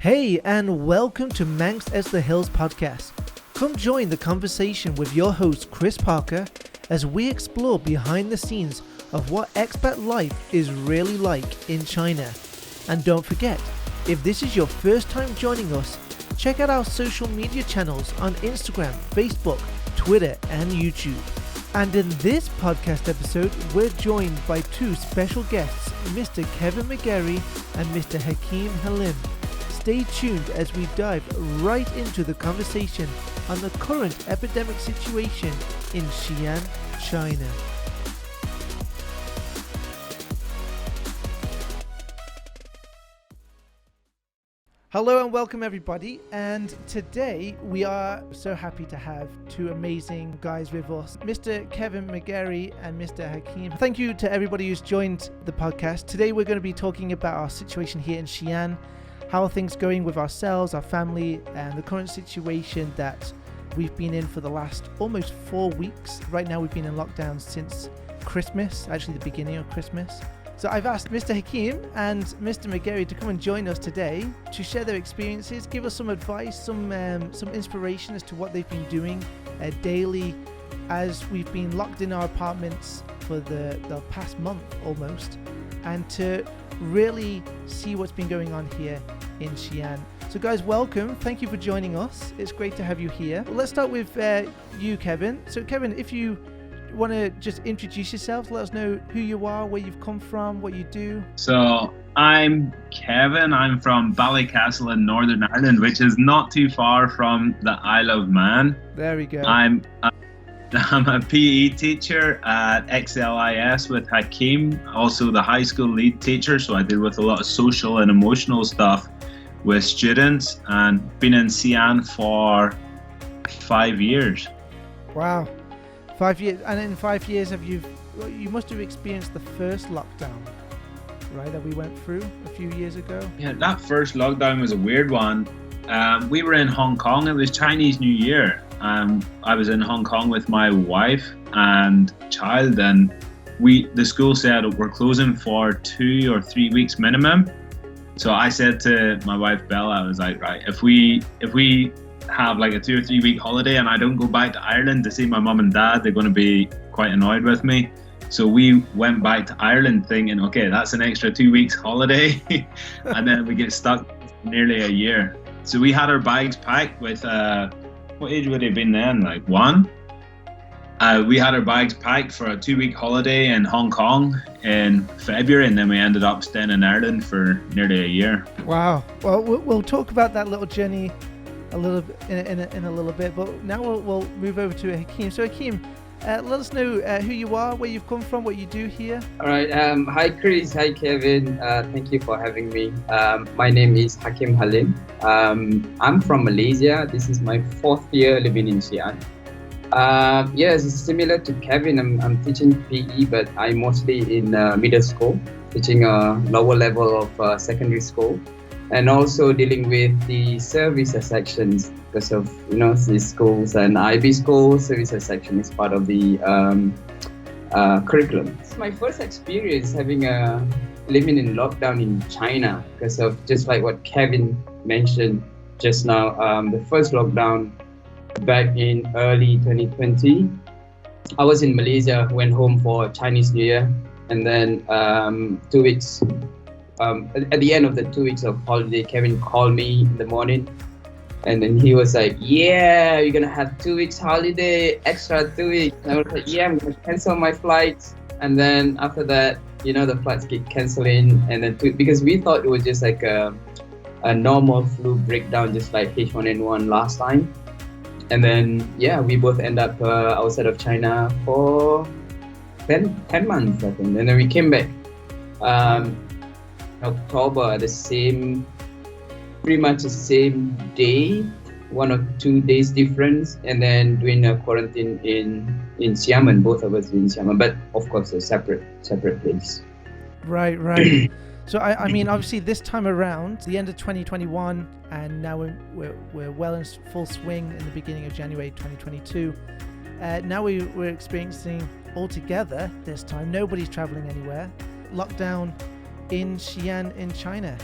Hey, and welcome to Manx as the Hills podcast. Come join the conversation with your host Chris Parker as we explore behind the scenes of what expat life is really like in China. And don't forget, if this is your first time joining us, check out our social media channels on Instagram, Facebook, Twitter, and YouTube. And in this podcast episode, we're joined by two special guests, Mr. Kevin McGarry and Mr. Hakim Halim. Stay tuned as we dive right into the conversation on the current epidemic situation in Xi'an, China. Hello and welcome everybody, and today we are so happy to have two amazing guys with us, Mr. Kevin McGarry and Mr. Hakim. Thank you to everybody who's joined the podcast. Today we're going to be talking about our situation here in Xi'an, how are things going with ourselves, our family, and the current situation that we've been in for the last almost 4 weeks. Right now we've been in lockdown since Christmas, actually the beginning of Christmas. So I've asked Mr. Hakim and Mr. McGarry to come and join us today to share their experiences, give us some advice, some inspiration as to what they've been doing daily as we've been locked in our apartments for the past month almost, and to really see what's been going on here in Xi'an. So guys, welcome. Thank you for joining us. It's great to have you here. Well, let's start with you, Kevin. So Kevin, if you want to just introduce yourself, let us know who you are, where you've come from, what you do. So I'm Kevin. I'm from Ballycastle in Northern Ireland, which is not too far from the Isle of Man. There we go. I'm a PE teacher at XLIS with Hakim, also the high school lead teacher, so I deal with a lot of social and emotional stuff with students, and been in Xi'an for 5 years. Wow. 5 years, and in 5 years you must have experienced the first lockdown, right, that we went through a few years ago. Yeah, that first lockdown was a weird one. We were in Hong Kong. It was Chinese New Year. I was in Hong Kong with my wife and child, and the school said we're closing for 2 or 3 weeks minimum. So I said to my wife Bella, I was like, right, if we have like a 2 or 3 week holiday and I don't go back to Ireland to see my mum and dad, they're going to be quite annoyed with me. So we went back to Ireland thinking, okay, that's an extra 2 weeks holiday. And then we get stuck nearly a year. So we had our bags packed with, what age would it have been then? Like 1? We had our bags packed for a 2 week holiday in Hong Kong in February, and then we ended up staying in Ireland for nearly a year. Wow. Well, we'll talk about that little journey a little bit in a little bit, but now we'll move over to Hakim. So Hakim, let us know who you are, where you've come from, what you do here. All right. Hi Chris. Hi Kevin. Thank you for having me. My name is Hakim Halim. I'm from Malaysia. This is my 4th year living in Xi'an. Yes, it's similar to Kevin. I'm teaching PE, but I'm mostly in middle school, teaching a lower level of secondary school, and also dealing with the services sections because of these schools, and IB school services section is part of the curriculum. It's my first experience having living in lockdown in China because of just like what Kevin mentioned just now. The first lockdown back in early 2020, I was in Malaysia, went home for Chinese New Year, and then 2 weeks. At the end of the 2 weeks of holiday, Kevin called me in the morning, and then he was like, yeah, you're gonna have 2 weeks holiday, extra 2 weeks. And I was like, yeah, I'm gonna cancel my flights. And then after that, the flights keep canceling, and then because we thought it was just like a normal flu breakdown, just like H1N1 last time. And then we both end up outside of China for 10 months, I think. And then we came back October, pretty much the same day, 1 or 2 days difference, and then doing a quarantine in Xiamen, both of us in Xiamen, but of course a separate place. Right. So I mean, obviously this time around, the end of 2021, and now we're well in full swing in the beginning of January 2022. Now we're experiencing all together this time. Nobody's traveling anywhere. Lockdown in Xi'an in China.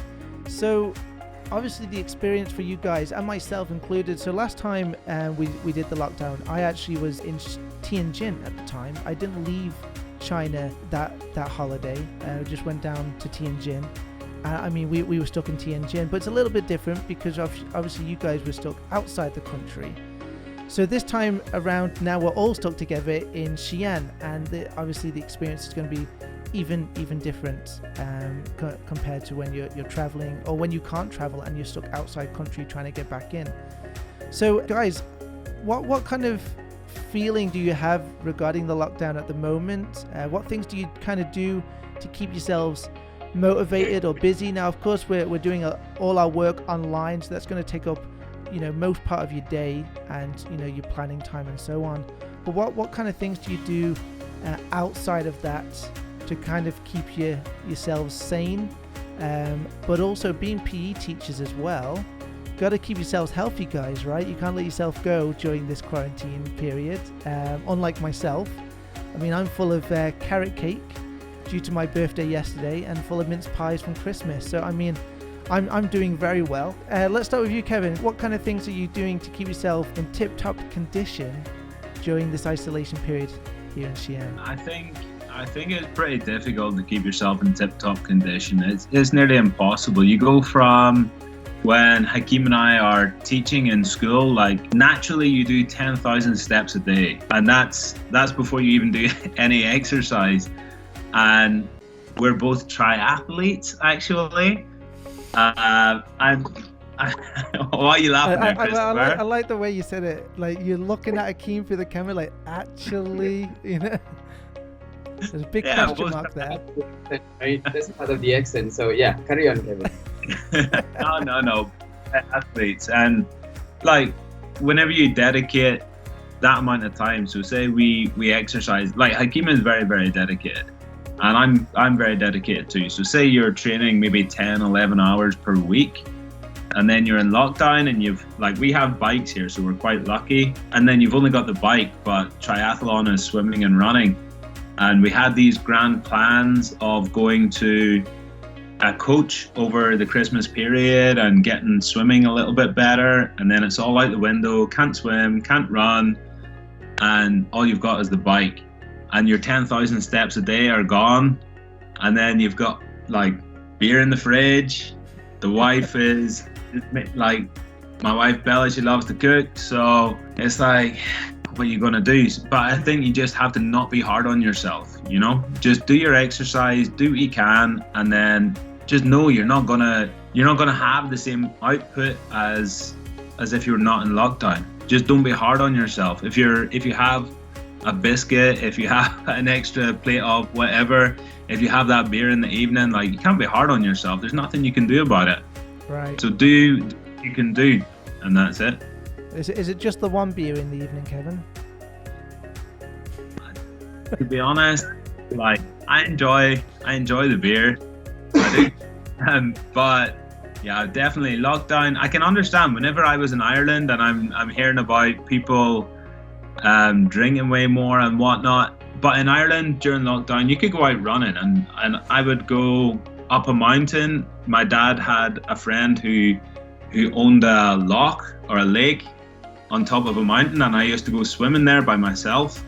So obviously the experience for you guys and myself included. So last time we did the lockdown, I actually was in Tianjin at the time. I didn't leave China that holiday. Just went down to Tianjin. I mean, we were stuck in Tianjin, but it's a little bit different because obviously you guys were stuck outside the country. So this time around, now we're all stuck together in Xi'an, and obviously the experience is going to be even different compared to when you're traveling, or when you can't travel and you're stuck outside country trying to get back in. So guys, what kind of feeling do you have regarding the lockdown at the moment? What things do you kind of do to keep yourselves motivated or busy? Now, of course, we're doing all our work online, so that's going to take up most part of your day and your planning time and so on. But what kind of things do you do outside of that to kind of keep yourselves sane, but also being PE teachers as well? Got to keep yourselves healthy, guys, right? You can't let yourself go during this quarantine period. Unlike myself, I mean, I'm full of carrot cake due to my birthday yesterday and full of mince pies from Christmas. So I mean, I'm doing very well. Let's start with you, Kevin. What kind of things are you doing to keep yourself in tip-top condition during this isolation period here in Xi'an? I think it's pretty difficult to keep yourself in tip-top condition. It's nearly impossible. You go from when Hakim and I are teaching in school, like naturally you do 10,000 steps a day, and that's before you even do any exercise. And we're both triathletes, actually. Why are you laughing at, Christopher? I like the way you said it. Like, you're looking at Hakim through the camera, like, actually, There's a big question mark there. That's part of the accent. So yeah, carry on, Kevin. No, athletes. And like, whenever you dedicate that amount of time, so say we exercise, like Hakim is very, very dedicated. And I'm very dedicated too. So say you're training maybe 10, 11 hours per week, and then you're in lockdown and we have bikes here, so we're quite lucky. And then you've only got the bike, but triathlon is swimming and running. And we had these grand plans of going to a coach over the Christmas period and getting swimming a little bit better. And then it's all out the window, can't swim, can't run. And all you've got is the bike. And your 10,000 steps a day are gone. And then you've got like beer in the fridge. The wife is like, my wife Bella, she loves to cook. So it's like, what are you going to do? But I think you just have to not be hard on yourself, just do your exercise, do what you can. And then just know you're not going to have the same output as if you're not in lockdown. Just don't be hard on yourself. If you have a biscuit, if you have an extra plate of whatever, if you have that beer in the evening, like, you can't be hard on yourself. There's nothing you can do about it. Right. So do what you can do, and that's it. Is it just the one beer in the evening, Kevin? To be honest, like, I enjoy the beer. I do. But yeah, definitely lockdown. I can understand whenever I was in Ireland and I'm hearing about people drinking way more and whatnot. But in Ireland during lockdown, you could go out running, and I would go up a mountain. My dad had a friend who owned a loch or a lake on top of a mountain, and I used to go swimming there by myself.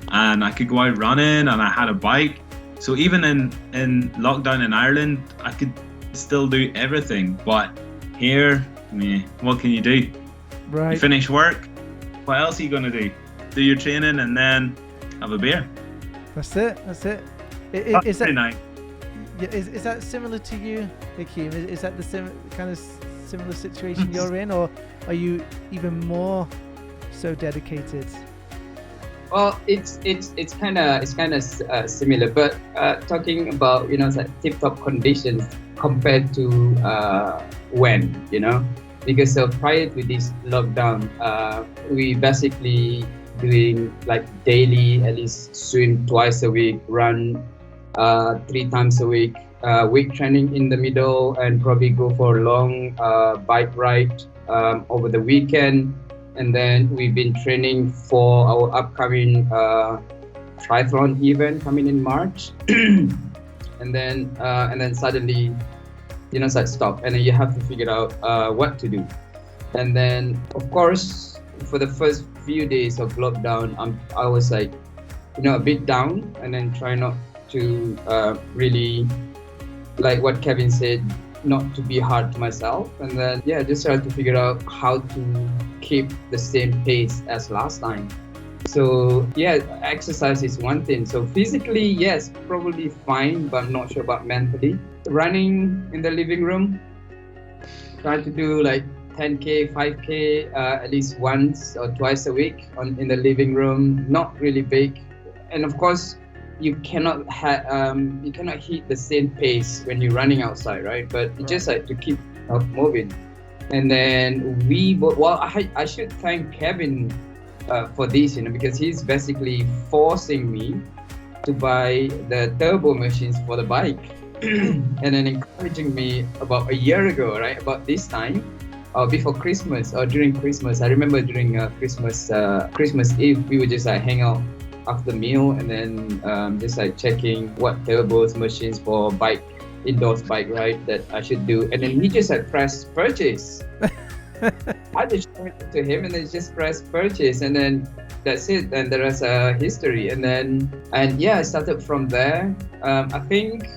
And I could go out running, and I had a bike. So even in lockdown in Ireland, I could still do everything. But here, what can you do? Right. You finish work, what else are you gonna do? Do your training and then have a beer. That's it. Is that nice? Is that similar to you, Hakim? Is that the kind of similar situation you're in, or are you even more so dedicated? Well, it's kind of similar, but talking about like tip-top conditions compared to when because prior to this lockdown, we basically doing like daily, at least swim twice a week, run 3 times a week, weight training in the middle, and probably go for a long bike ride over the weekend. And then we've been training for our upcoming triathlon event coming in March. and then suddenly it's like stop, and then you have to figure out what to do. And then, of course, for the first few days of lockdown, I was like, a bit down, and then try not to really, like what Kevin said, not to be hard to myself. And then, just try to figure out how to keep the same pace as last time. So exercise is one thing. So physically, yes, probably fine, but I'm not sure about mentally. Running in the living room, try to do like 10K, 5K at least once or twice a week in the living room. Not really big, and of course, you cannot hit the same pace when you're running outside, right? But you just like to keep moving. And then I should thank Kevin for this, because he's basically forcing me to buy the turbo machines for the bike, and then encouraging me about a year ago, right? About this time, before Christmas or during Christmas. I remember during Christmas Eve, we would just like hang out after the meal, and then just like checking what turbos machines for indoors bike ride that I should do. And then he just like press purchase. I just show it to him, and then just press purchase, and then that's it. And the rest history. I started from there. I think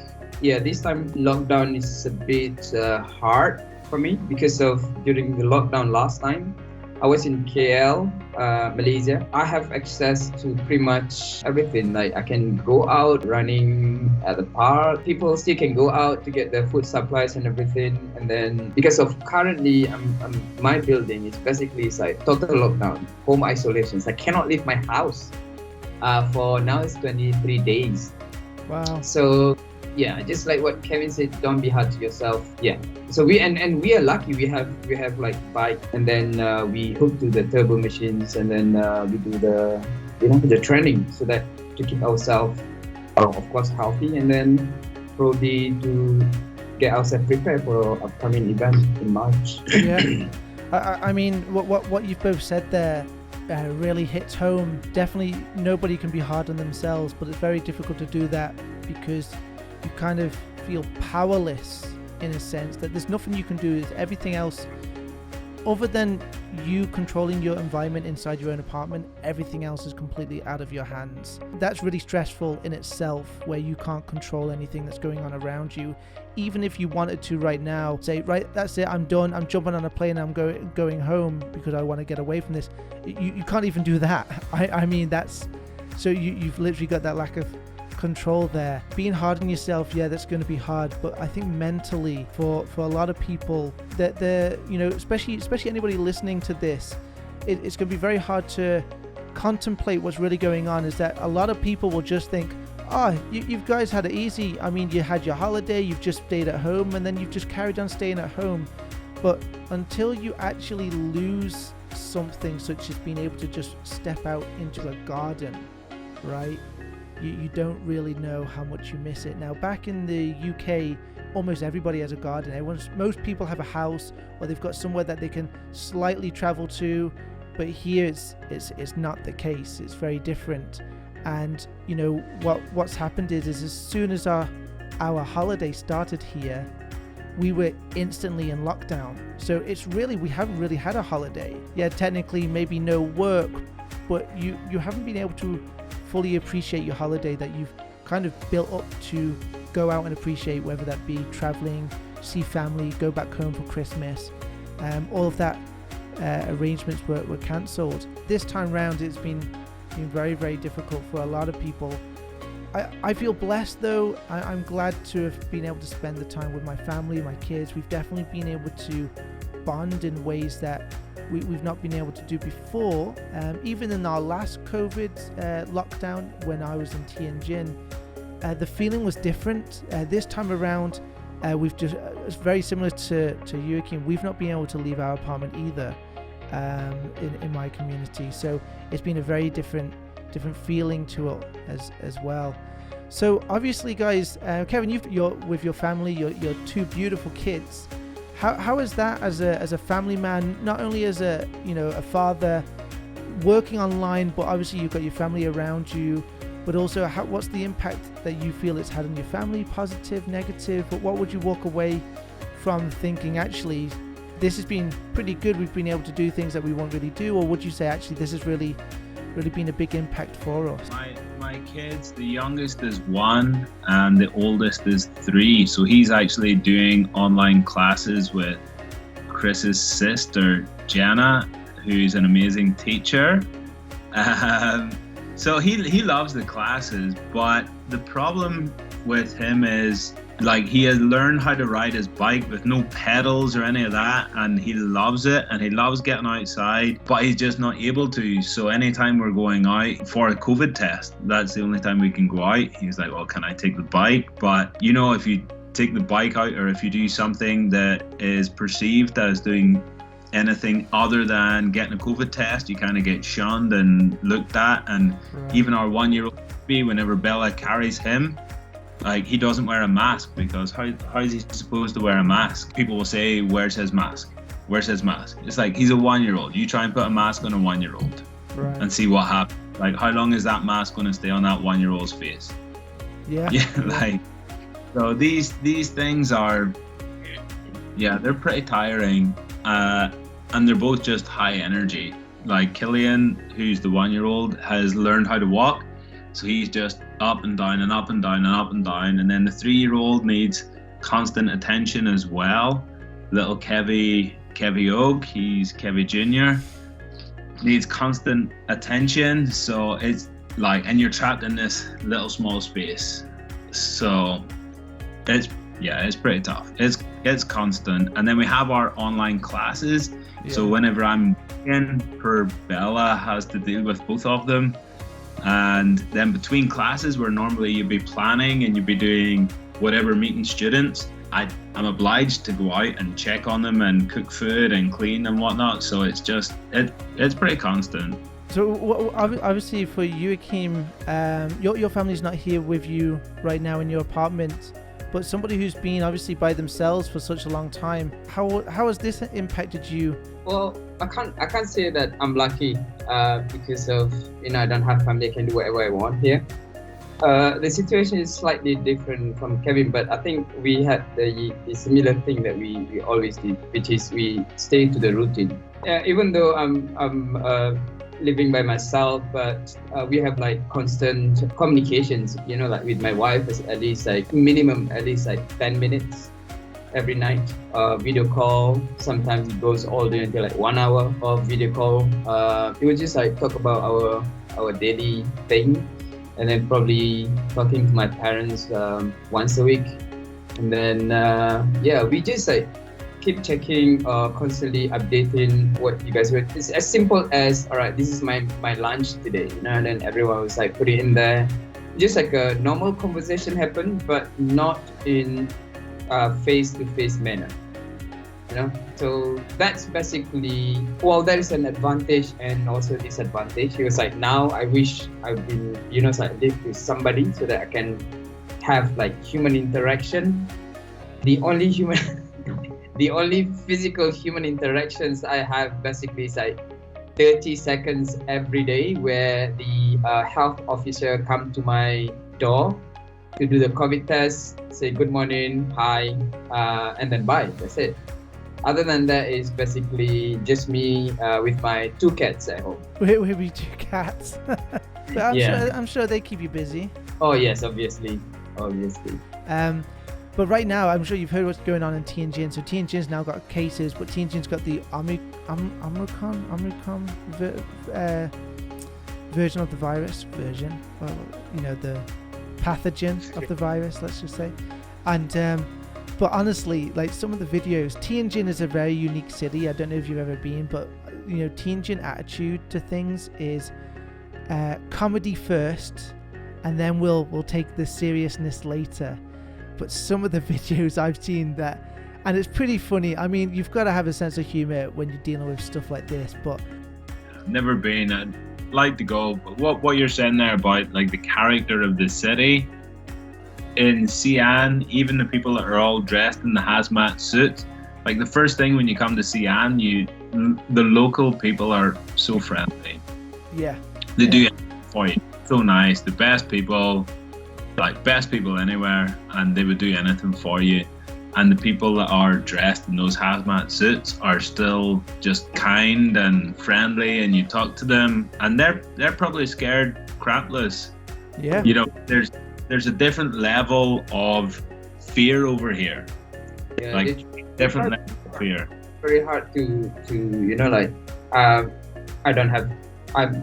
this time lockdown is a bit hard for me because of during the lockdown last time. I was in KL, Malaysia. I have access to pretty much everything. Like I can go out running at the park. People still can go out to get their food supplies and everything. And then because of currently, my building is basically like total lockdown, home isolations. I cannot leave my house. For now it's 23 days. Wow. So just like what Kevin said, don't be hard to yourself. So we are lucky. We have like bike, and then we hook to the turbo machines, and then we do the training so that to keep ourselves of course healthy, and then probably to get ourselves prepared for upcoming event in March. I mean what you've both said there really hits home. Definitely nobody can be hard on themselves, but it's very difficult to do that because you kind of feel powerless in a sense that there's nothing you can do. Is everything else other than you controlling your environment inside your own apartment, everything else is completely out of your hands. That's really stressful in itself, where you can't control anything that's going on around you. Even if you wanted to right now say, right, that's it, I'm done, I'm jumping on a plane, I'm going home because I want to get away from this, you can't even do that. I mean, that's so you've literally got that lack of control there. Being hard on yourself, that's going to be hard, but I think mentally for a lot of people that they're, especially anybody listening to this, it's going to be very hard to contemplate what's really going on. Is that a lot of people will just think, you guys had it easy. I mean, you had your holiday, you've just stayed at home, and then you've just carried on staying at home. But until you actually lose something such as being able to just step out into a garden, right? You don't really know how much you miss it. Now, back in the UK, almost everybody has a garden. Most people have a house, or they've got somewhere that they can slightly travel to. But here, it's not the case. It's very different. And what's happened is as soon as our holiday started here, we were instantly in lockdown. So it's really, we haven't really had a holiday. Technically, maybe no work, but you haven't been able to fully appreciate your holiday that you've kind of built up to go out and appreciate, whether that be traveling, see family, go back home for Christmas. All of that arrangements were cancelled. This time round, it's been very, very difficult for a lot of people. I feel blessed though. I'm glad to have been able to spend the time with my family, my kids. We've definitely been able to bond in ways that we've not been able to do before. Even in our last COVID lockdown, when I was in Tianjin, the feeling was different. This time around, it's very similar to you, Hakim. We've not been able to leave our apartment either in my community. So it's been a very different feeling to it as well. So obviously, guys, Kevin, you're with your family, your two beautiful kids. How is that as a family man, not only as a father working online, but obviously you've got your family around you, but also what's the impact that you feel it's had on your family? Positive, negative? But what would you walk away from thinking, actually, this has been pretty good, we've been able to do things that we won't really do, or would you say actually this has really been a big impact for us? My kids, the youngest is 1 and the oldest is 3. So he's actually doing online classes with Chris's sister, Jenna, who's an amazing teacher. So he loves the classes, but the problem with him is, like, he has learned how to ride his bike with no pedals or any of that, and he loves it, and he loves getting outside, but he's just not able to. So anytime we're going out for a COVID test, that's the only time we can go out, he's like, well, can I take the bike? But you know, if you take the bike out, or if you do something that is perceived as doing anything other than getting a COVID test, you kind of get shunned and looked at. And even our 1-year-old baby, whenever Bella carries him, like, he doesn't wear a mask, because how is he supposed to wear a mask? People will say, where's his mask? Where's his mask? It's like, he's a 1-year-old. You try and put a mask on a 1-year-old and see what happens. Like, how long is that mask going to stay on that 1-year-old's face? Yeah. Like, so these things are, they're pretty tiring. And they're both just high energy. Like, Killian, who's the 1-year-old, has learned how to walk. So he's just up and down and up and down and up and down. And then the 3-year-old needs constant attention as well. Little Kevy Og, he's Kevy Jr., needs constant attention. So it's like, and you're trapped in this little small space. So it's pretty tough. It's constant. And then we have our online classes. Yeah. So whenever I'm working, poor Bella has to deal with both of them. And then between classes, where normally you'd be planning and you'd be doing whatever, meeting students, I'm obliged to go out and check on them and cook food and clean and whatnot. So it's just, it's pretty constant. So obviously for you, Hakim, your family's not here with you right now in your apartment, but somebody who's been obviously by themselves for such a long time, how has this impacted you? Well, I can't say that I'm lucky because of, I don't have family, I can do whatever I want here. The situation is slightly different from Kevin, but I think we had the similar thing that we always did, which is we stay to the routine. Even though I'm living by myself, but we have like constant communications, like with my wife, at least like minimum 10 minutes every night, video call. Sometimes it goes all the way until like 1 hour of video call. It was just like talk about our daily thing, and then probably talking to my parents once a week, and then we just like keep checking, constantly updating what you guys were. It's as simple as, all right, this is my lunch today, and then everyone was like put it in there. Just like a normal conversation happened, but not in face-to-face manner, So that's basically, that is an advantage and also disadvantage. It was like, now I wish I've been, live with somebody so that I can have like human interaction. The only physical human interactions I have basically is like 30 seconds every day, where the health officer come to my door to do the COVID test, say good morning, hi, and then bye. That's it. Other than that, is basically just me with my 2 cats at home. With 2 cats. But I'm sure they keep you busy. Oh yes, obviously. But right now, I'm sure you've heard what's going on in Tianjin. So Tianjin's now got cases, but Tianjin's got the Omicron version of the virus. The pathogen of the virus, let's just say. And but honestly, like some of the videos, Tianjin is a very unique city. I don't know if you've ever been, but Tianjin attitude to things is comedy first, and then we'll take the seriousness later. But some of the videos I've seen and it's pretty funny. I mean, you've got to have a sense of humor when you're dealing with stuff like this. But never been. I'd like to go. But what you're saying there about like the character of the city in Xi'an, even the people that are all dressed in the hazmat suits, like the first thing when you come to Xi'an, the local people are so friendly. Yeah. They do it for you. So nice. The best people. Like best people anywhere, and they would do anything for you. and the people that are dressed in those hazmat suits are still just kind and friendly, and you talk to them and they're probably scared crapless. Yeah. You know, there's a different level of fear over here. Yeah, like different level of fear. Very hard to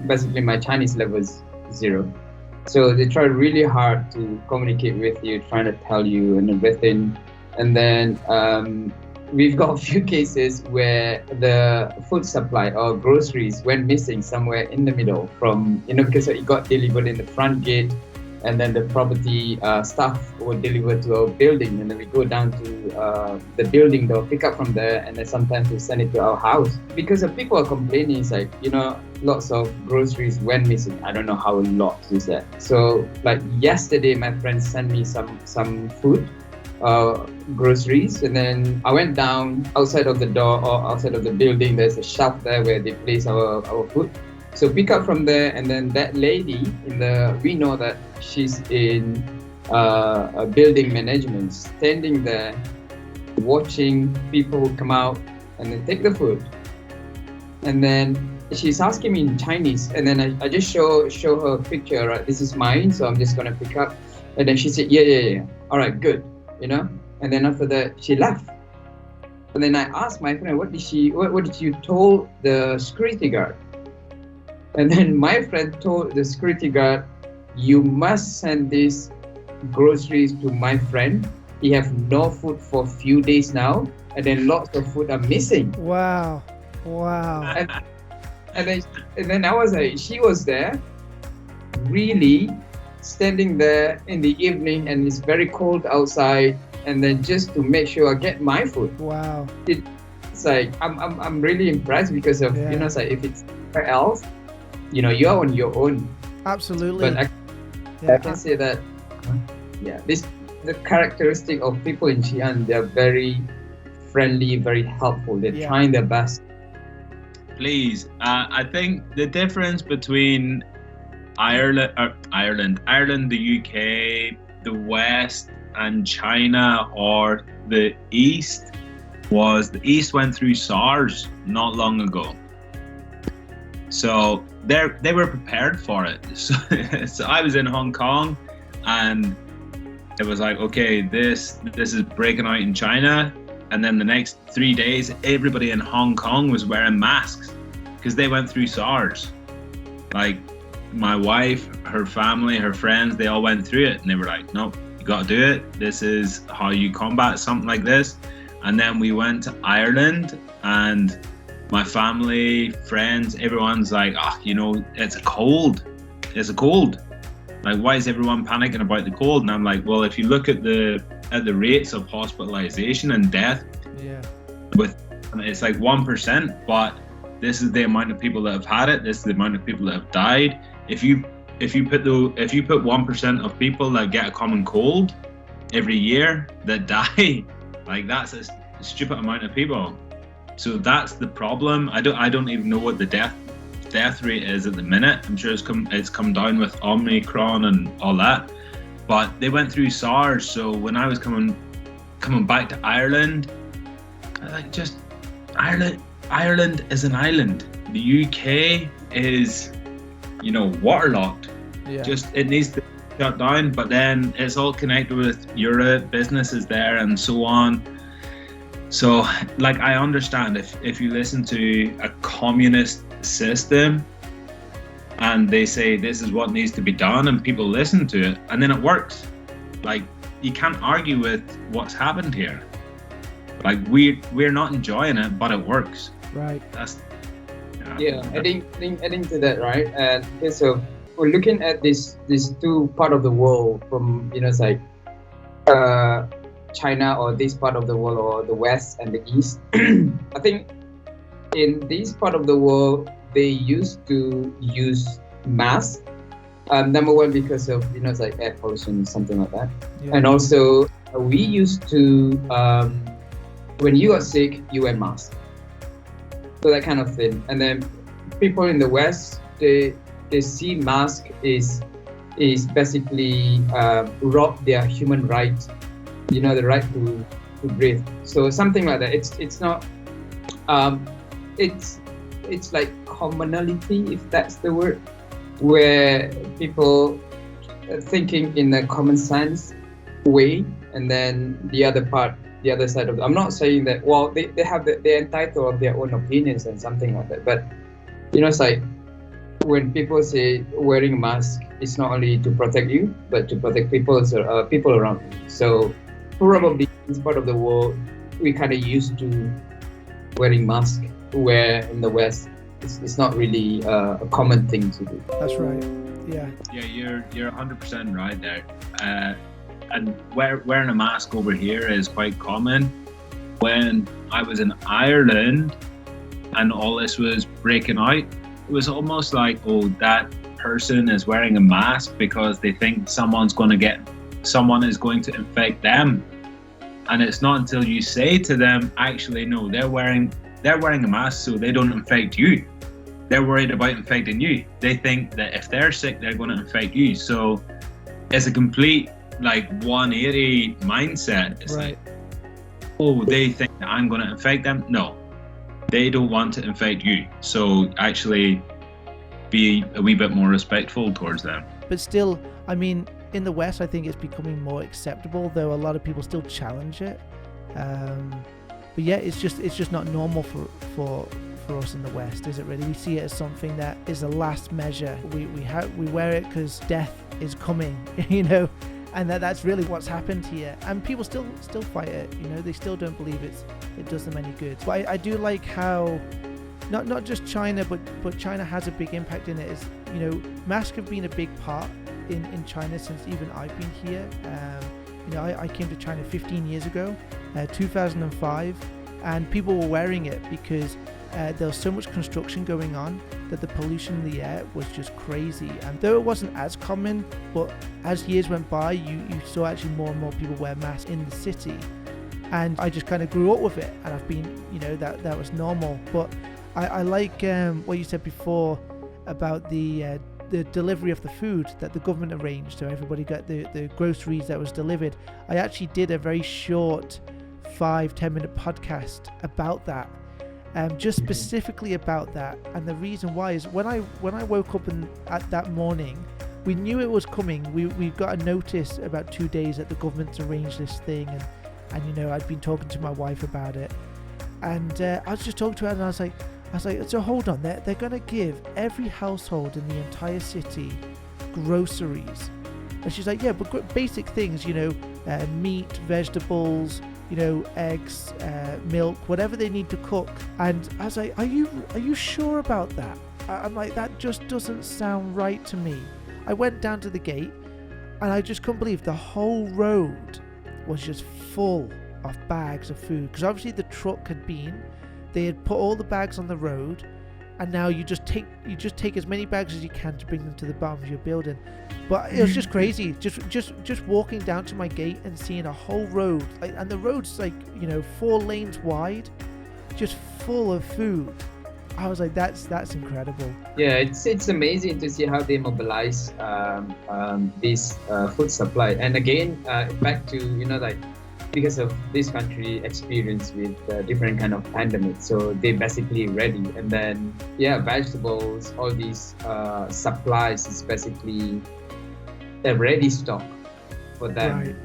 basically my Chinese level is 0. So they try really hard to communicate with you, trying to tell you and everything. And then we've got a few cases where the food supply or groceries went missing somewhere in the middle from, because it got delivered in the front gate, and then the property staff would deliver to our building, and then we go down to the building, they'll pick up from there, and then sometimes we send it to our house. Because the people are complaining, it's like, lots of groceries went missing. I don't know how a lot is that. So like yesterday, my friend sent me some food, groceries, and then I went down outside of the door or outside of the building. There's a shelf there where they place our food. So pick up from there, and then that lady we know that she's in a building management, standing there watching people come out and then take the food. And then she's asking me in Chinese, and then I just show her a picture, right? This is mine, so I'm just gonna pick up. And then she said, yeah. All right, good, And then after that, she left. And then I asked my friend, what did you told the security guard? And then my friend told the security guard, you must send these groceries to my friend. He have no food for a few days now, and then lots of food are missing. Wow. And then I was like, she was there, really standing there in the evening, and it's very cold outside, and then just to make sure I get my food. Wow. It's like I'm really impressed because of it's like if it's somewhere else, you're on your own. Absolutely. But I can say that the characteristic of people in Xi'an, they're very friendly, very helpful. They're trying their best. Please, I think the difference between Ireland, the UK, the West, and China, or the East, was the East went through SARS not long ago. So they were prepared for it. So I was in Hong Kong, and it was like, okay, this is breaking out in China. And then the next 3 days, everybody in Hong Kong was wearing masks because they went through SARS. Like my wife, her family, her friends, they all went through it, and they were like, nope, you got to do it. This is how you combat something like this. And then we went to Ireland, and my family, friends, everyone's like, it's a cold. It's a cold. Like, why is everyone panicking about the cold? And I'm like, well, if you look at the rates of hospitalization and death, it's like 1%, but this is the amount of people that have had it. This is the amount of people that have died. If you put 1% of people that get a common cold every year that die, like that's a stupid amount of people. So that's the problem. I don't even know what the death rate is at the minute. I'm sure it's come down with Omicron and all that. But they went through SARS. So when I was coming back to Ireland, just Ireland is an island. The UK is, waterlocked. Yeah. Just it needs to shut down. But then it's all connected with Europe, businesses there, and so on. So, I understand if you listen to a communist system and they say this is what needs to be done, and people listen to it, and then it works. You can't argue with what's happened here. We're not enjoying it, but it works. Right. Adding to that, right? And okay, so we're looking at these two part of the world from China, or this part of the world, or the West and the East. I think in this part of the world, they used to use masks. Number one, because of air pollution, something like that. Yeah. And also, we used to when you are sick, you wear mask. So that kind of thing. And then people in the West, they see mask is basically rob their human rights. The right to breathe. So something like that. It's not. It's like commonality, if that's the word, where people are thinking in a common sense way, and then the other side of it. I'm not saying that. Well, they're entitled of their own opinions and something like that. But it's like when people say wearing a mask, it's not only to protect you, but to protect people around you. So probably in this part of the world, we kind of used to wearing masks, where in the West, it's not really a common thing to do. That's right. Yeah. Yeah, you're 100% right there. And wearing a mask over here is quite common. When I was in Ireland and all this was breaking out, it was almost like, oh, that person is wearing a mask because they think someone is going to infect them. And it's not until you say to them, actually, no, they're wearing a mask so they don't infect you. They're worried about infecting you. They think that if they're sick, they're going to infect you. So it's a complete 180 mindset. It's right. Oh, they think that I'm going to infect them. No, they don't want to infect you. So actually be a wee bit more respectful towards them. But still, I mean, in the West, I think it's becoming more acceptable, though a lot of people still challenge it. But yeah, it's just not normal for us in the West, is it really? We see it as something that is a last measure. We wear it because death is coming, and that's really what's happened here. And people still fight it, they still don't believe it does them any good. But I do like how not just China, but China has a big impact in it. Masks have been a big part in China since even I've been here. I came to China 15 years ago, 2005, and people were wearing it because there was so much construction going on that the pollution in the air was just crazy. And though it wasn't as common, but as years went by, you saw actually more and more people wear masks in the city. And I just kind of grew up with it, and I've been, that was normal. But I like what you said before about the delivery of the food that the government arranged, so everybody got the groceries that was delivered. I actually did a very short 5-10 minute podcast about that, just specifically about that. And the reason why is when I woke up at that morning, we knew it was coming. We got a notice about 2 days that the government's arranged this thing, and I'd been talking to my wife about it, and I was just talking to her, and I was like, so hold on, they're going to give every household in the entire city groceries. And she's like, yeah, but basic things, meat, vegetables, eggs, milk, whatever they need to cook. And I was like, are you sure about that? I'm like, that just doesn't sound right to me. I went down to the gate, and I just couldn't believe the whole road was just full of bags of food. Because obviously the truck they had put all the bags on the road, and now you just take as many bags as you can to bring them to the bottom of your building. But it was just crazy, just walking down to my gate and seeing a whole road, and the road's 4 lanes wide, just full of food. I was like, that's incredible. Yeah, it's amazing to see how they mobilize this food supply. And again, back to because of this country experience with different kind of pandemic, so they basically ready. And then vegetables, all these supplies is basically a ready stock for them. Right.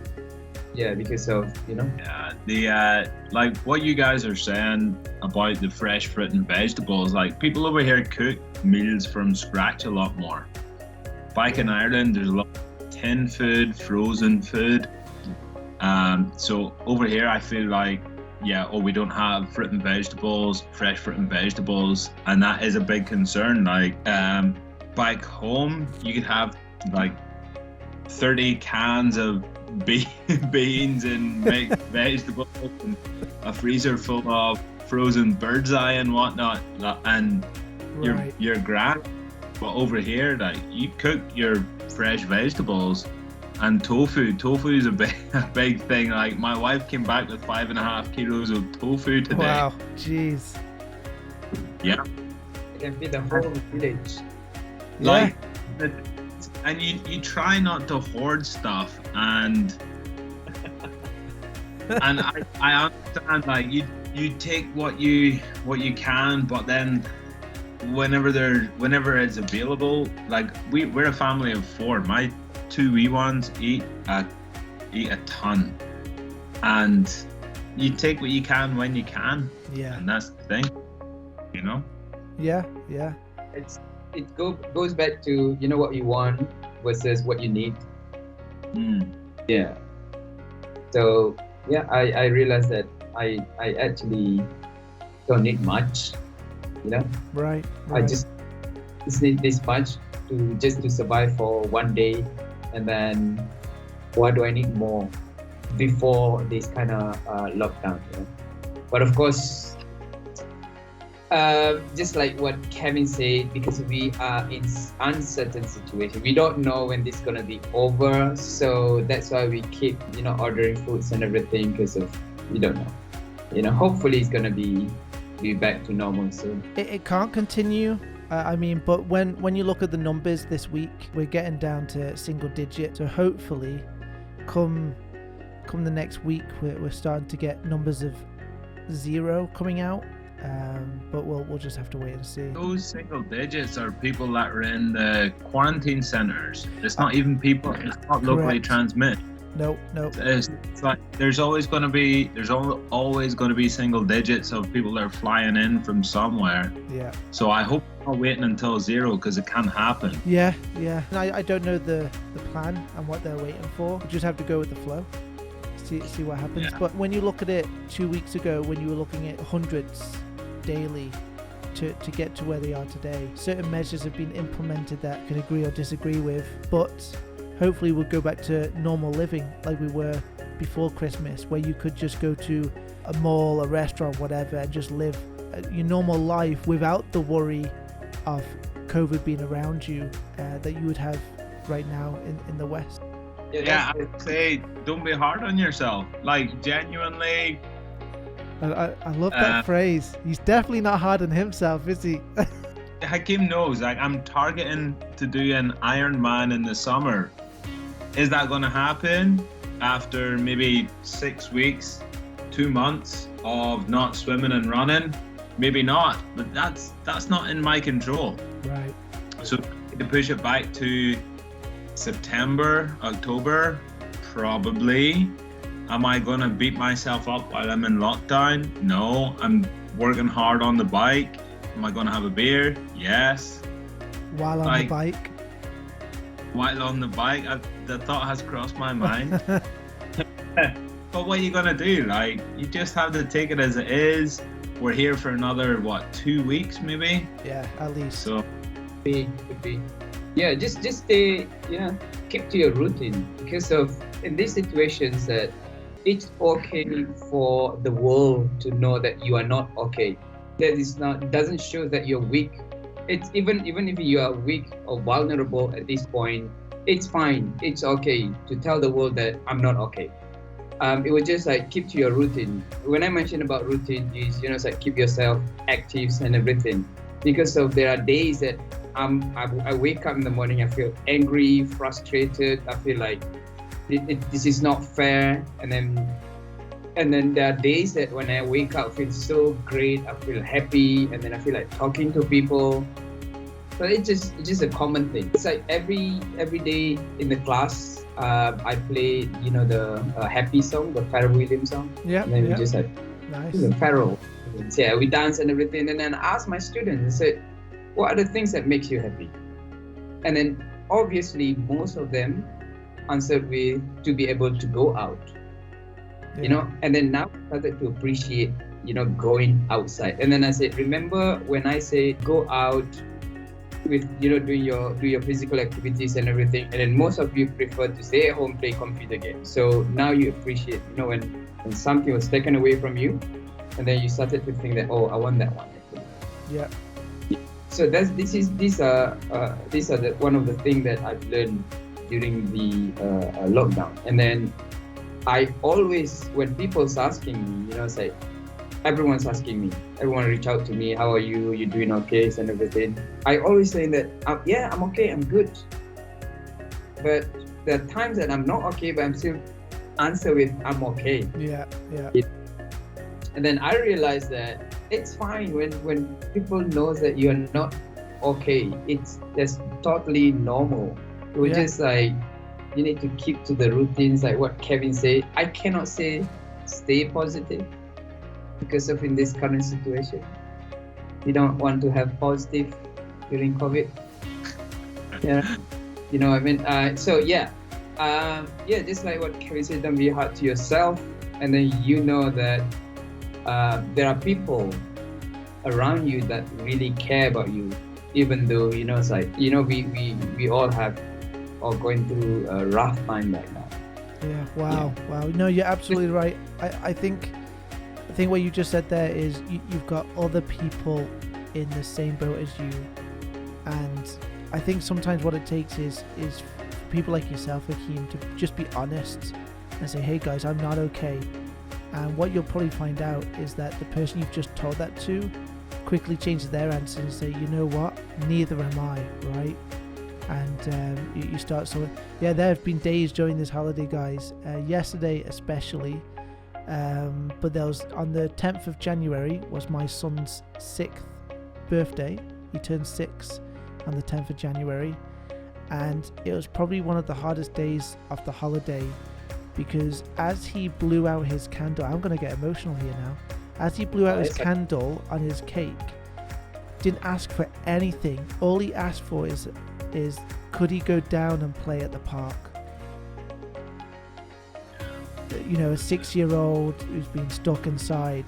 Yeah, because of the like what you guys are saying about the fresh fruit and vegetables, people over here cook meals from scratch a lot more. Back in Ireland, there's a lot of tin food, frozen food. So over here, I feel like, we don't have fresh fruit and vegetables, and that is a big concern. Back home, you could have 30 cans of beans and mixed vegetables, and a freezer full of frozen bird's eye and whatnot, and Right. you're grand. But over here, you cook your fresh vegetables. And tofu is a big thing. My wife came back with 5.5 kilos of tofu today. Wow, jeez. Yeah. it can feed the whole village. And you try not to hoard stuff, and And I understand, like you take what you can, but then whenever it's available, like we're a family of 4. My 2 wee ones eat a ton, and you take what you can when you can. Yeah. And that's the thing, you know. Yeah. It goes back to what you want versus what you need. Yeah. So yeah, I realized that I actually don't need much, Right. I just need this much to survive for one day, and then why do I need more before this kind of lockdown? But of course, just like what Kevin said, because we are in uncertain situation, we don't know when this is gonna be over. So that's why we keep ordering foods and everything, because of we don't know. Hopefully it's gonna be back to normal soon. It can't continue. But when you look at the numbers this week, we're getting down to single digit. So hopefully, come the next week, we're starting to get numbers of 0 coming out. But we'll just have to wait and see. Those single digits are people that are in the quarantine centers. It's not even people. It's not locally transmitted. Nope. It's like there's always going to be single digits of people that are flying in from somewhere. Yeah. So I hope we're not waiting until 0, because it can happen. Yeah. I don't know the plan and what they're waiting for. We just have to go with the flow. See what happens. Yeah. But when you look at it 2 weeks ago, when you were looking at hundreds daily to get to where they are today, certain measures have been implemented that I can agree or disagree with, but hopefully we'll go back to normal living like we were before Christmas, where you could just go to a mall, a restaurant, whatever, and just live your normal life without the worry of COVID being around you that you would have right now in the West. Yeah, I'd say don't be hard on yourself. Like, genuinely. I love that phrase. He's definitely not hard on himself, is he? Hakim knows, like, I'm targeting to do an Ironman in the summer. Is that going to happen after maybe 6 weeks, 2 months of not swimming and running? Maybe not, but that's not in my control. Right. So to push it back to September, October, probably. Am I going to beat myself up while I'm in lockdown? No. I'm working hard on the bike. Am I going to have a beer? Yes. While on the bike? While on the bike, the thought has crossed my mind. But what are you going to do? Like, you just have to take it as it is. We're here for another, 2 weeks maybe? Yeah, at least. So, could be. Yeah, just stay, keep to your routine, because of in these situations that it's okay for the world to know that you are not okay. That doesn't show that you're weak. It's even if you are weak or vulnerable at this point, it's fine. It's okay to tell the world that I'm not okay. It was just like keep to your routine. When I mentioned about routine, is it's like keep yourself active and everything, because of there are days that I wake up in the morning, I feel angry, frustrated. I feel like this is not fair, and then there are days that when I wake up, I feel so great. I feel happy, and then I feel like talking to people. So it's just a common thing. It's like every day in the class, I play the happy song, the Pharrell Williams song. Yeah. And then we just like nice. Pharrell. Yeah, we dance and everything, and then I ask my students and say, what are the things that makes you happy? And then obviously most of them answered with to be able to go out. And then now I started to appreciate going outside. And then I said, remember when I say go out with do your physical activities and everything, and then most of you prefer to stay at home, play computer games. So now you appreciate when something was taken away from you, and then you started to think that, oh, I want that one. Yeah. So these are one of the things that I've learned during the lockdown. And then I always, when people's asking me, it's like everyone's asking me, everyone reach out to me, how are you? You doing okay? And everything. I always say that yeah, I'm okay, I'm good. But there are times that I'm not okay, but I'm still answer with "I'm okay." Yeah. And then I realized that it's fine when people know that you're not okay. It's just totally normal. We're just like, you need to keep to the routines, like what Kevin said. I cannot say stay positive because of in this current situation. You don't want to have positive during COVID. Yeah, you know what I mean. Just like what Kevin said, don't be hard to yourself, and then you know that there are people around you that really care about you, even though it's like we all have or going through a rough time right now. Yeah. Wow. No, you're absolutely right. I think what you just said there is you've got other people in the same boat as you, and I think sometimes what it takes is people like yourself, Hakim, to just be honest and say, hey guys, I'm not okay. And what you'll probably find out is that the person you've just told that to quickly changes their answer and say, you know what, neither am I, right? And you start there have been days during this holiday, guys, yesterday especially, but there was on the 10th of January was my son's 6th birthday. He turned 6 on the 10th of January, and it was probably one of the hardest days of the holiday, because as he blew out his candle, I'm going to get emotional here now, as he blew out his candle on his cake, didn't ask for anything. All he asked for is could he go down and play at the park? A 6-year-old who's been stuck inside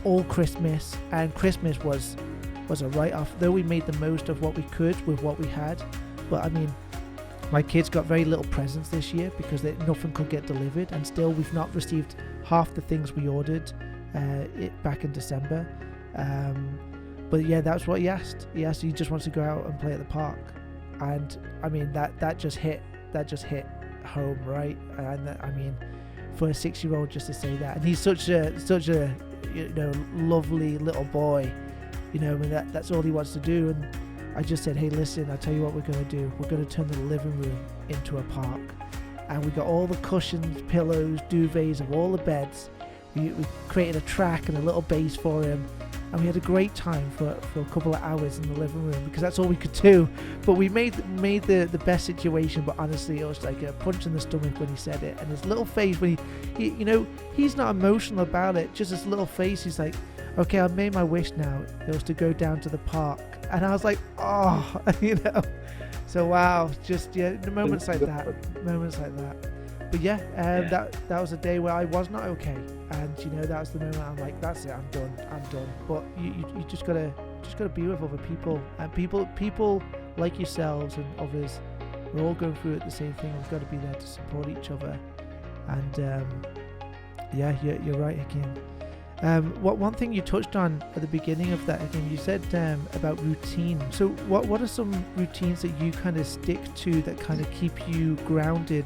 all Christmas, and Christmas was a write-off, though we made the most of what we could with what we had. But I mean, my kids got very little presents this year because nothing could get delivered, and still we've not received half the things we ordered back in December. But yeah, that's what he asked. He just wants to go out and play at the park, and I mean that just hit home, right? And I mean, for a 6-year-old just to say that, and he's such a lovely little boy, I mean that's all he wants to do. And I just said, hey, listen, I'll tell you what we're going to do. We're going to turn the living room into a park, and we got all the cushions, pillows, duvets of all the beds. We created a track and a little base for him, and we had a great time for a couple of hours in the living room because that's all we could do. But we made the best situation. But honestly, it was like a punch in the stomach when he said it, and his little face when he he's not emotional about it, just his little face. He's like, okay, I made my wish now. It was to go down to the park, and I was like, oh, So wow, just moments like that. But yeah, that was a day where I was not okay, and that was the moment I'm like, that's it, I'm done. But you just gotta be with other people, and people like yourselves and others. We're all going through it the same thing. We've got to be there to support each other. And you're right, Hakim. One thing you touched on at the beginning of that, Hakim, you said about routine. So what are some routines that you kind of stick to that kind of keep you grounded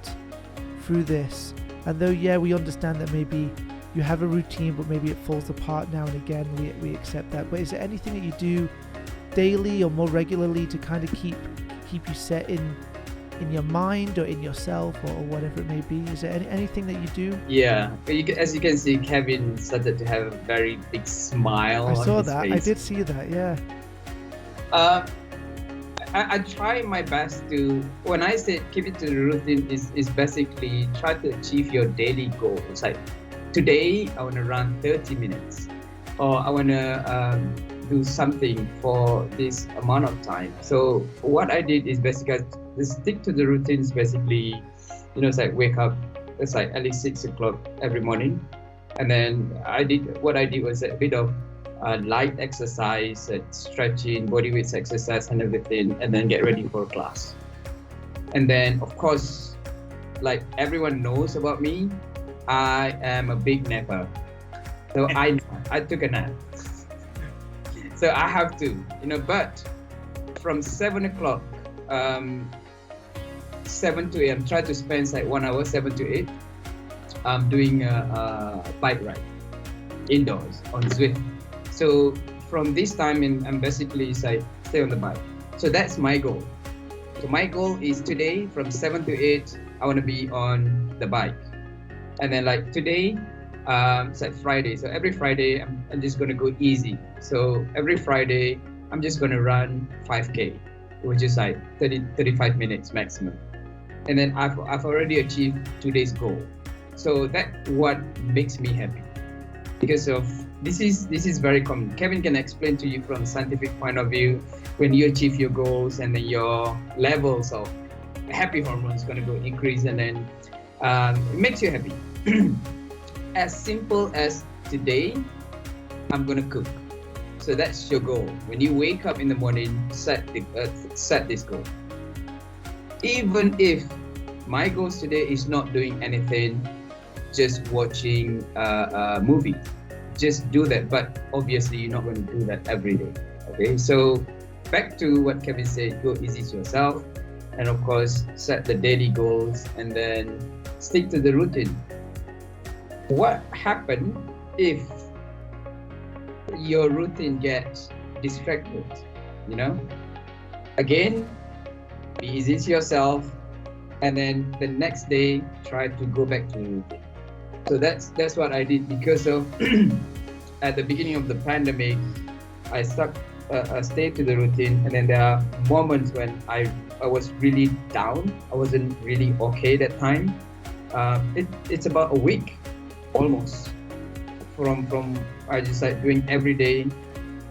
through this? And though we understand that maybe you have a routine, but maybe it falls apart now and again, we accept that. But is there anything that you do daily or more regularly to kind of keep you set in your mind or in yourself or whatever it may be? Is there anything that you do? Yeah, as you can see, Kevin started to have a very big smile. I saw on his that. face. I did see that. Yeah. I try my best to, when I say keep it to the routine, is basically try to achieve your daily goals. Like today, I want to run 30 minutes, or I want to do something for this amount of time. So what I did is basically stick to the routines. Basically, it's like wake up, it's like at least 6 o'clock every morning, and then what I did was a bit of light exercise, stretching, body weight exercise and everything, and then get ready for class. And then of course, like everyone knows about me, I am a big napper. So I took a nap. So I have to, but from 7 o'clock, 7 to 8, I'm trying to spend like 1 hour, 7 to 8, I'm doing a bike ride indoors on Zwift. So from this time I'm basically stay on the bike. So that's my goal. So my goal is today from 7 to 8, I want to be on the bike. And then like today, it's like Friday. So every Friday, I'm just gonna go easy. So every Friday, I'm just gonna run 5K, which is like 35 minutes maximum. And then I've already achieved today's goal. So that's what makes me happy. Because of this is very common. Kevin can explain to you from scientific point of view, when you achieve your goals and then your levels of happy hormones going to go increase, and then it makes you happy. As simple as today, I'm going to cook. So that's your goal. When you wake up in the morning, set this goal. Even if my goals today is not doing anything, just watching a movie, just do that. But obviously you're not going to do that every day. Okay, so back to what Kevin said, go easy to yourself, and of course set the daily goals and then stick to the routine. What happens if your routine gets distracted? Again, be easy to yourself, and then the next day try to go back to routine. So that's what I did, because of at the beginning of the pandemic, I stayed to the routine, and then there are moments when I was really down. I wasn't really okay that time. It's about a week almost from I just like doing every day,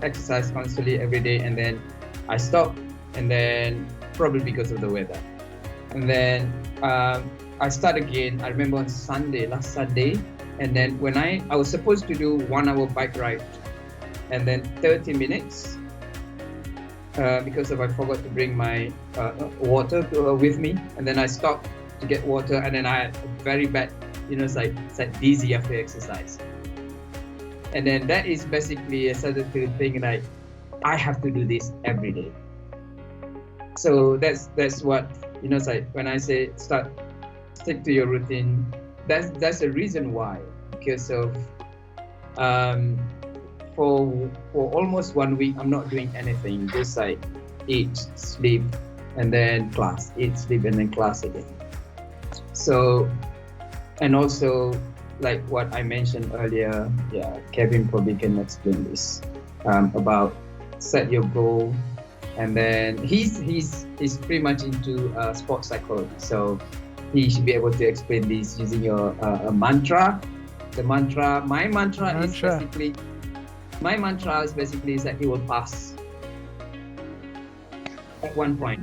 exercise constantly every day, and then I stopped, and then probably because of the weather, and then I start again. I remember on last Sunday, and then when I was supposed to do 1 hour bike ride, and then 30 minutes, because I forgot to bring my water with me, and then I stopped to get water, and then I had very bad, it's like dizzy after exercise. And then that is basically I started to think like, I have to do this every day. So that's what, it's like when I say stick to your routine, that's the reason why, because of for almost 1 week I'm not doing anything, just like eat, sleep, and then class, eat, sleep, and then class again. So, and also like what I mentioned earlier, Kevin probably can explain this about set your goal, and then he's pretty much into sports psychology, so he should be able to explain this using your mantra. My mantra is basically is that it will pass at one point.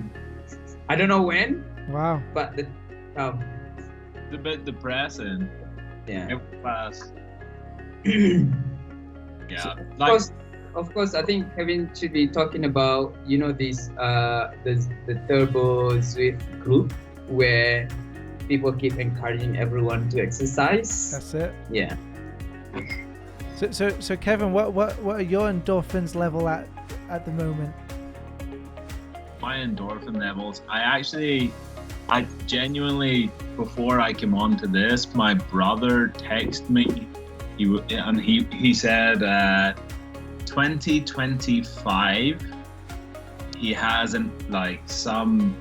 I don't know when. Wow. But it's a bit depressing. Yeah. It will pass. Yeah. So, of course, I think Kevin should be talking about this the Turbo Swift group where people keep encouraging everyone to exercise. That's it. Yeah. So Kevin, what are your endorphins level at the moment? My endorphin levels, I genuinely, before I came on to this, my brother texted me. He said 2025 he has some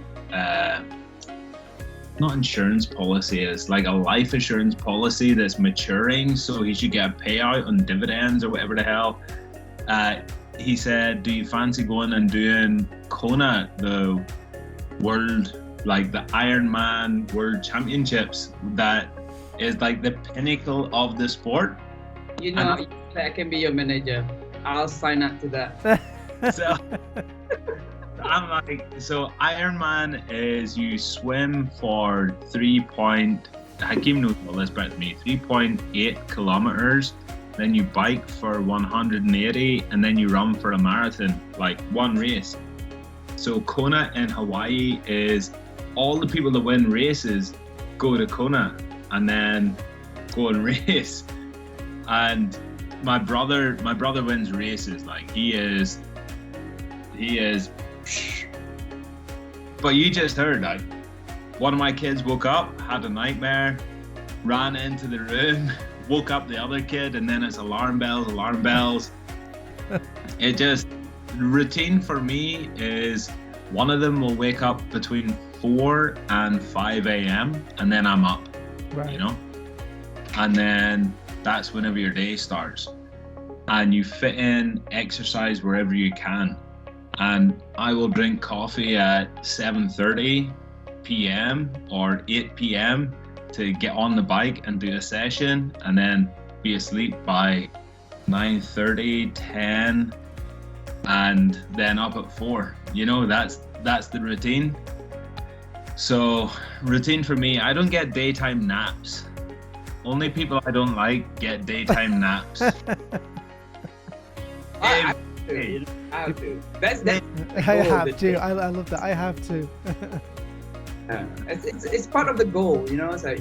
not insurance policy, it's like a life assurance policy that's maturing, so he should get a payout on dividends or whatever the hell. He said, do you fancy going and doing Kona, the world, like the Ironman World Championships, that is like the pinnacle of the sport? I can be your manager. I'll sign up to that. So I'm like, so Ironman is you swim for Hakim knows all this better than me, 3.8 kilometers, then you bike for 180, and then you run for a marathon, like one race. So Kona in Hawaii is all the people that win races go to Kona and then go and race. And my brother wins races, like he is. But you just heard, like, one of my kids woke up, had a nightmare, ran into the room, woke up the other kid, and then it's alarm bells. It just, routine for me is one of them will wake up between 4 and 5 a.m. and then I'm up, right. and then that's whenever your day starts. And you fit in exercise wherever you can. And I will drink coffee at 7:30 p.m. or 8 p.m. to get on the bike and do a session, and then be asleep by 9:30, 10, and then up at 4. You know, that's the routine. So routine for me, I don't get daytime naps. Only people I don't like get daytime naps. I have to. That's I have to. I love that. I have to. It's part of the goal, you know. It's like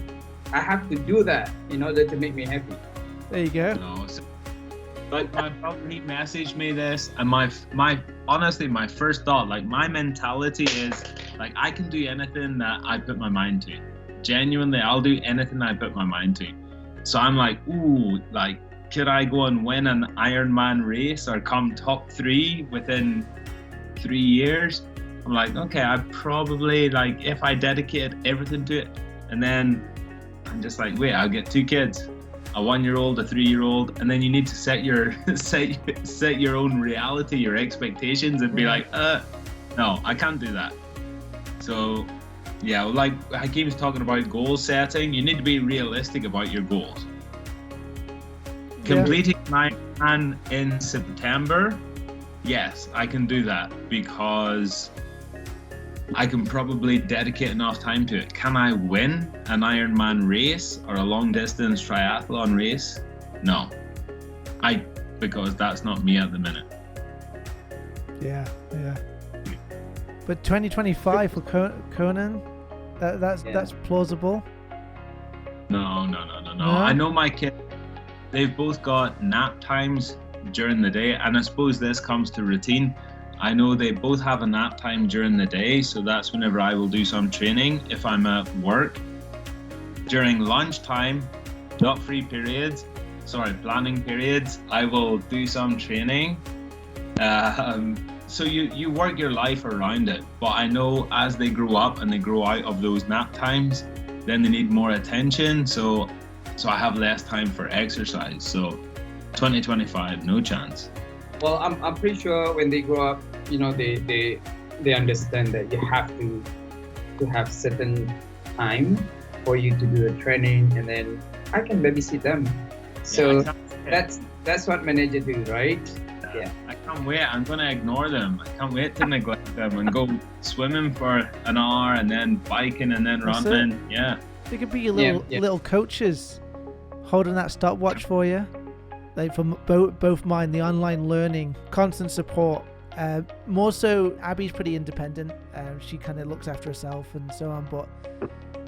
I have to do that in order to make me happy. There you go. No, so, like my brother, he messaged me this, and my honestly, my first thought, like my mentality is like I can do anything that I put my mind to. Genuinely, I'll do anything I put my mind to. So I'm like, ooh, like, could I go and win an Ironman race or come top 3 within 3 years? I'm like, okay, I probably, like, if I dedicated everything to it, and then I'm just like, wait, I'll get 2 kids, a 1-year-old, a 3-year-old, and then you need to set your set your own reality, your expectations, and be like, no, I can't do that. So, yeah, like Hakim's talking about goal setting, you need to be realistic about your goals. Completing my plan in September, yes, I can do that because I can probably dedicate enough time to it. Can I win an Ironman race or a long distance triathlon race? No, because that's not me at the minute. Yeah. But 2025 for Conan, that's plausible. No. I know my kids. They've both got nap times during the day, and I suppose this comes to routine. I know they both have a nap time during the day, so that's whenever I will do some training if I'm at work. During lunchtime, planning periods, I will do some training. So you work your life around it. But I know as they grow up and they grow out of those nap times, then they need more attention. So I have less time for exercise. So 2025, no chance. Well, I'm pretty sure when they grow up, you know, they understand that you have to have certain time for you to do the training, and then I can babysit them. So that's what managers do, right? Yeah. I can't wait. I'm gonna ignore them. I can't wait to neglect them and go swimming for an hour and then biking and then running. Yeah. They could be your little coaches holding that stopwatch for you. Like for both mine, the online learning, constant support. More so, Abby's pretty independent. She kind of looks after herself and so on. But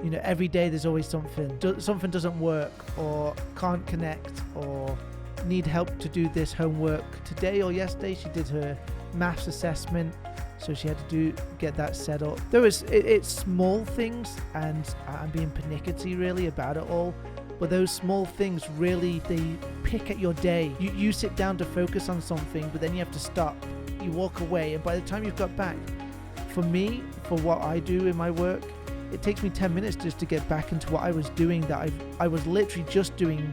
you know, every day there's always something. Something doesn't work, or can't connect, or need help to do this homework. Today or yesterday, she did her maths assessment, so she had to get that set up. It's small things, and I'm being pernickety really about it all. But those small things really, they pick at your day. You sit down to focus on something, but then you have to stop. You walk away, and by the time you've got back, for me, for what I do in my work, it takes me 10 minutes just to get back into what I was doing that I was literally just doing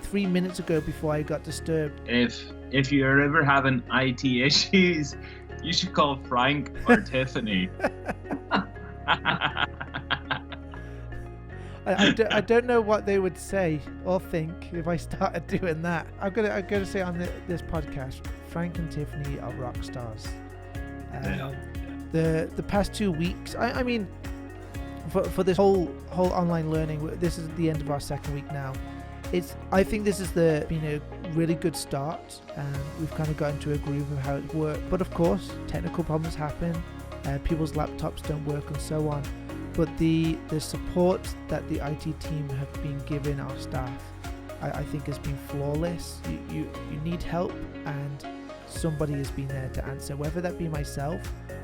3 minutes ago before I got disturbed. If you're ever having IT issues, you should call Frank or Tiffany. I don't know what they would say or think if I started doing that. I'm gonna say on this podcast, Frank and Tiffany are rock stars. The past 2 weeks, I mean, for this whole online learning, this is the end of our second week now. I think this has been a really good start, and we've kind of gotten to a groove of how it works. But of course, technical problems happen, people's laptops don't work and so on. But the support that the IT team have been giving our staff, I think has been flawless. You need help, and somebody has been there to answer, whether that be myself,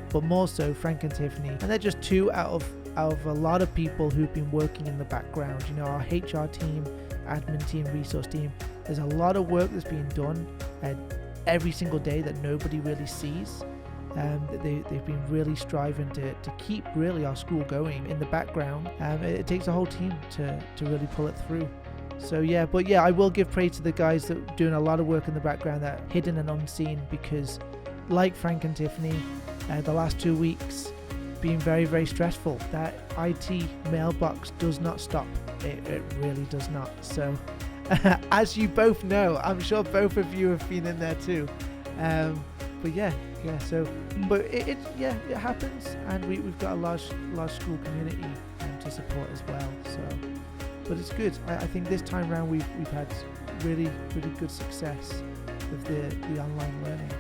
but more so Frank and Tiffany. And they're just two out of a lot of people who've been working in the background. You know, our HR team, admin team, resource team. There's a lot of work that's being done every single day that nobody really sees. They've been really striving to keep really our school going in the background. It takes a whole team to really pull it through. So yeah, but yeah, I will give praise to the guys that are doing a lot of work in the background, that hidden and unseen, because like Frank and Tiffany, the last 2 weeks been very, very stressful. That IT mailbox does not stop. It really does not. So as you both know, I'm sure both of you have been in there too. But yeah. So, but it happens, and we've got a large school community to support as well. So, but it's good. I think this time around we've had really, really good success with the online learning.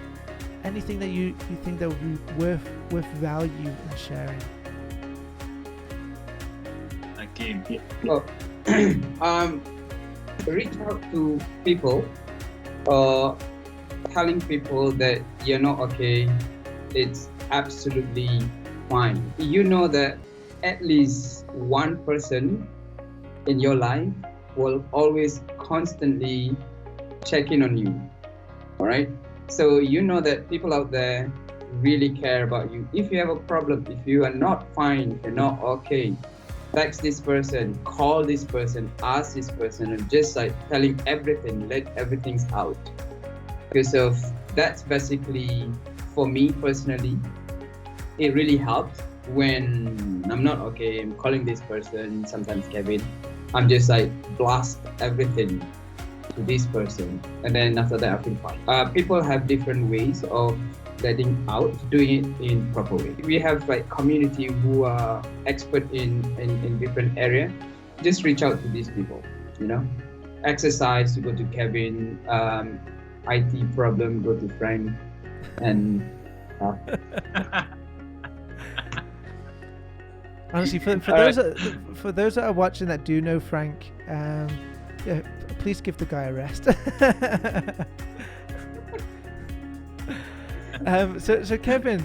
Anything that you think that would be worth value in sharing? Hakim. Well, reach out to people, telling people that you're not okay. It's absolutely fine. You know that at least one person in your life will always constantly check in on you. All right. So you know that people out there really care about you. If you have a problem, if you are not fine, if you're not okay, text this person, call this person, ask this person, and just like telling everything, let everything out. Because of that's basically, for me personally, it really helped when I'm not okay. I'm calling this person, sometimes Kevin. I'm just like blast everything to this person, and then after that I feel fine. People have different ways of letting out, doing it in proper way. We have like community who are expert in different area. Just reach out to these people, you know. Exercise, to go to Kevin. IT problem, go to Frank, and honestly, for those that are watching that do know Frank, please give the guy a rest. So Kevin,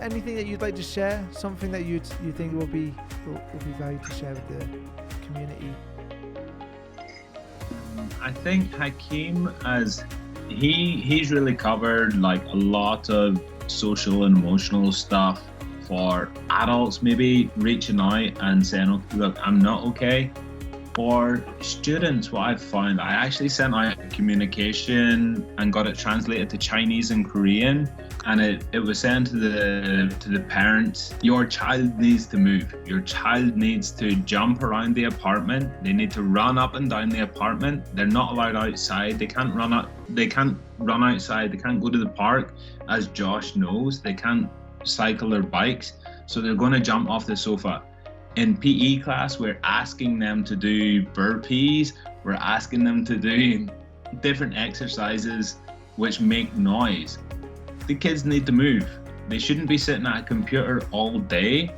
anything that you'd like to share? Something that you think will be valued to share with the community? I think Hakim, as he's really covered like a lot of social and emotional stuff for adults, maybe reaching out and saying, oh, look, I'm not okay. For students, what I've found, I actually sent out a communication and got it translated to Chinese and Korean, and it was sent to the parents. Your child needs to move. Your child needs to jump around the apartment. They need to run up and down the apartment. They're not allowed outside. They can't run outside. They can't go to the park, as Josh knows. They can't cycle their bikes, so they're going to jump off the sofa. In PE class, we're asking them to do burpees. We're asking them to do different exercises which make noise. The kids need to move. They shouldn't be sitting at a computer all day.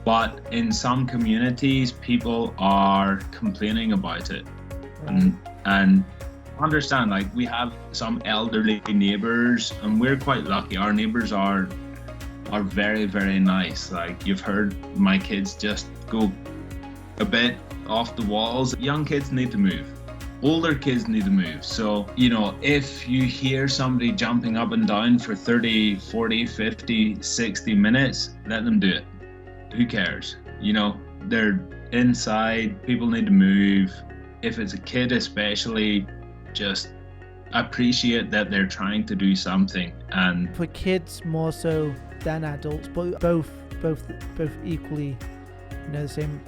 But in some communities, people are complaining about it. And understand, like, we have some elderly neighbors, and we're quite lucky. Our neighbors are very, very nice. Like, you've heard my kids just go a bit off the walls. Young kids need to move. Older kids need to move. So, you know, if you hear somebody jumping up and down for 30, 40, 50, 60 minutes, let them do it. Who cares? You know, they're inside. People need to move. If it's a kid especially, just appreciate that they're trying to do something. And for kids more so than adults, but both equally, you know, the same.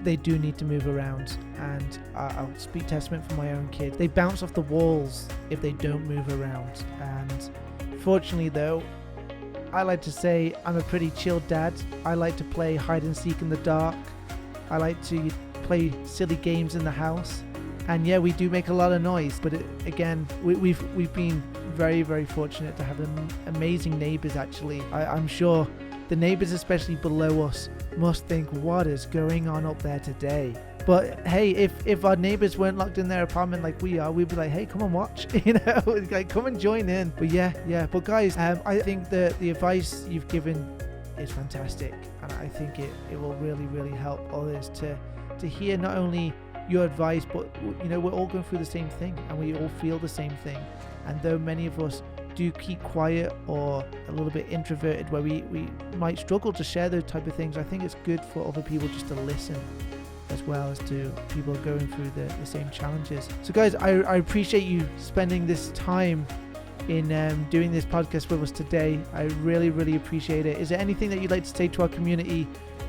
They do need to move around, and I'll speak testament for my own kid. They bounce off the walls if they don't move around. And fortunately, though, I like to say I'm a pretty chilled dad. I like to play hide and seek in the dark. I like to play silly games in the house. And yeah, we do make a lot of noise, but again, we've been very, very fortunate to have amazing neighbors. Actually, I'm sure the neighbors, especially below us, must think, what is going on up there today? But hey, if our neighbors weren't locked in their apartment like we are, we'd be like, hey, come and watch, you know, like, come and join in. But yeah. But guys, I think the advice you've given is fantastic, and I think it will really, really help others to hear not only your advice, but you know, we're all going through the same thing, and we all feel the same thing. And though many of us do keep quiet or a little bit introverted, where we might struggle to share those type of things, I think it's good for other people just to listen as well as to people going through the same challenges. So guys, I appreciate you spending this time in doing this podcast with us today. I really, really appreciate it. Is there anything that you'd like to say to our community?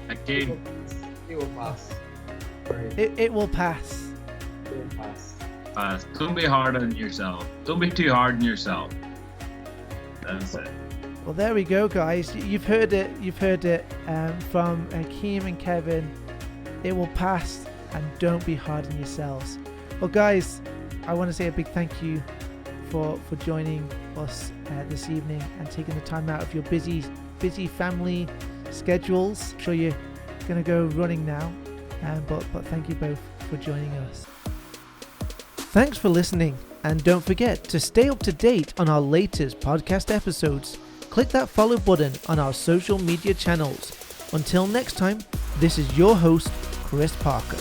Again, It will pass. It will pass. It will pass. Don't be hard on yourself. Don't be too hard on yourself. That's it. Well, there we go, guys. You've heard it. You've heard it from Hakim and Kevin. It will pass, and don't be hard on yourselves. Well, guys, I want to say a big thank you for joining us this evening and taking the time out of your busy family schedules. I'm sure you're going to go running now, but thank you both for joining us. Thanks for listening, and don't forget to stay up to date on our latest podcast episodes. Click that follow button on our social media channels. Until next time, this is your host, Chris Parker.